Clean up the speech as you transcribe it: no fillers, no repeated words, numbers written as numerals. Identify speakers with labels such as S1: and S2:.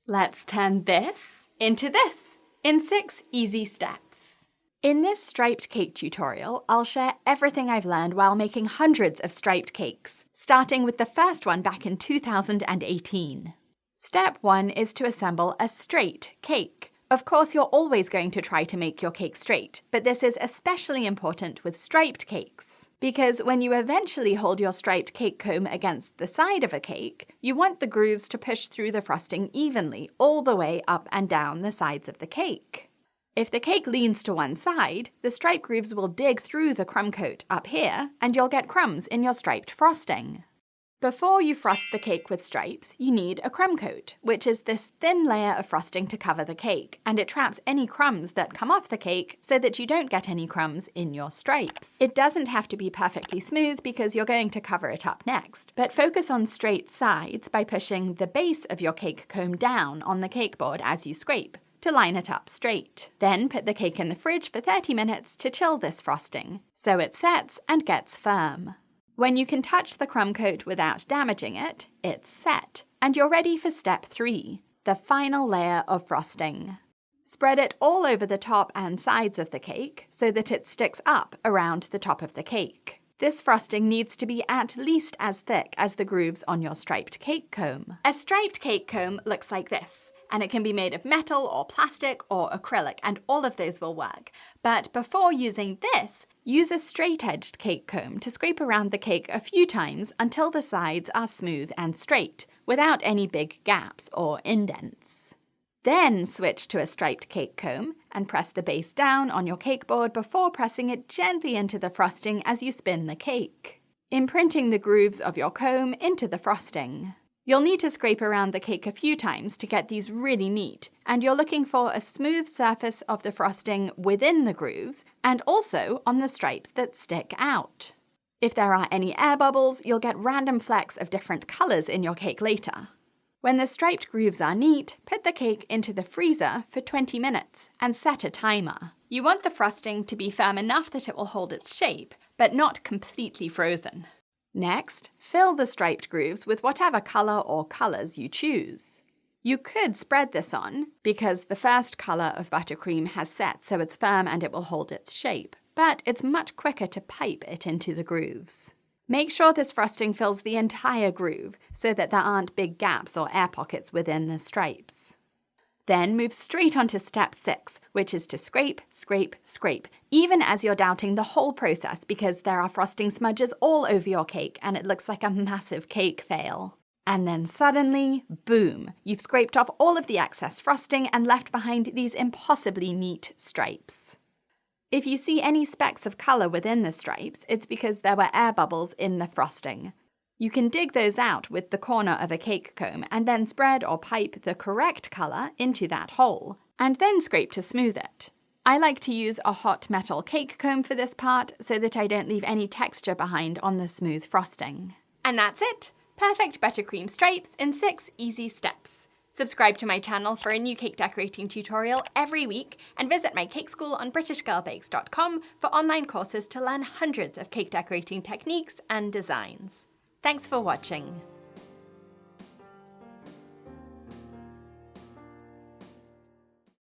S1: Let's turn this into this in 6 easy steps. In this striped cake tutorial, I'll share everything I've learned while making hundreds of striped cakes, starting with the first one back in 2018. Step 1 is to assemble a straight cake. Of course, you're always going to try to make your cake straight, but this is especially important with striped cakes. Because when you eventually hold your striped cake comb against the side of a cake, you want the grooves to push through the frosting evenly all the way up and down the sides of the cake. If the cake leans to one side, the stripe grooves will dig through the crumb coat up here, and you'll get crumbs in your striped frosting. Before you frost the cake with stripes, you need a crumb coat, which is this thin layer of frosting to cover the cake, and it traps any crumbs that come off the cake so that you don't get any crumbs in your stripes. It doesn't have to be perfectly smooth because you're going to cover it up next, but focus on straight sides by pushing the base of your cake comb down on the cake board as you scrape to line it up straight. Then put the cake in the fridge for 30 minutes to chill this frosting, so it sets and gets firm. When you can touch the crumb coat without damaging it, it's set, and you're ready for step 3, the final layer of frosting. Spread it all over the top and sides of the cake so that it sticks up around the top of the cake. This frosting needs to be at least as thick as the grooves on your striped cake comb. A striped cake comb looks like this, and it can be made of metal or plastic or acrylic, and all of those will work. But before using this, use a straight-edged cake comb to scrape around the cake a few times until the sides are smooth and straight, without any big gaps or indents. Then switch to a striped cake comb and press the base down on your cake board before pressing it gently into the frosting as you spin the cake, imprinting the grooves of your comb into the frosting. You'll need to scrape around the cake a few times to get these really neat, and you're looking for a smooth surface of the frosting within the grooves and also on the stripes that stick out. If there are any air bubbles, you'll get random flecks of different colours in your cake later. When the striped grooves are neat, put the cake into the freezer for 20 minutes and set a timer. You want the frosting to be firm enough that it will hold its shape, but not completely frozen. Next, fill the striped grooves with whatever colour or colours you choose. You could spread this on, because the first colour of buttercream has set so it's firm and it will hold its shape, but it's much quicker to pipe it into the grooves. Make sure this frosting fills the entire groove so that there aren't big gaps or air pockets within the stripes. Then move straight on to step 6, which is to scrape, scrape, scrape, even as you're doubting the whole process because there are frosting smudges all over your cake and it looks like a massive cake fail. And then suddenly, boom, you've scraped off all of the excess frosting and left behind these impossibly neat stripes. If you see any specks of colour within the stripes, it's because there were air bubbles in the frosting. You can dig those out with the corner of a cake comb and then spread or pipe the correct colour into that hole, and then scrape to smooth it. I like to use a hot metal cake comb for this part so that I don't leave any texture behind on the smooth frosting. And that's it! Perfect buttercream stripes in 6 easy steps. Subscribe to my channel for a new cake decorating tutorial every week, and visit my cake school on BritishGirlBakes.com for online courses to learn hundreds of cake decorating techniques and designs. Thanks for watching.